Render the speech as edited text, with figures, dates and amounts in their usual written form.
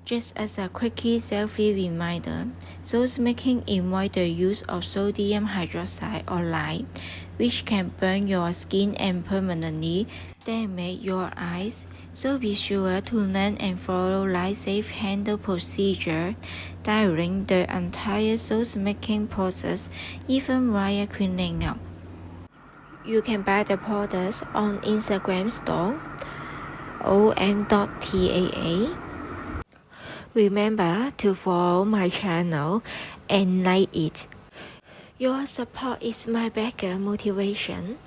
Just as a quickie selfie reminder, sauce making involves the use of sodium hydroxide or lye, which can burn your skin and permanently damage your eyes. So be sure to learn and follow lye-safe handle procedure during the entire sauce making process, even while cleaning up. You can buy the products on Instagram store on.taa. Remember to follow my channel and like it. Your support is my bigger motivation.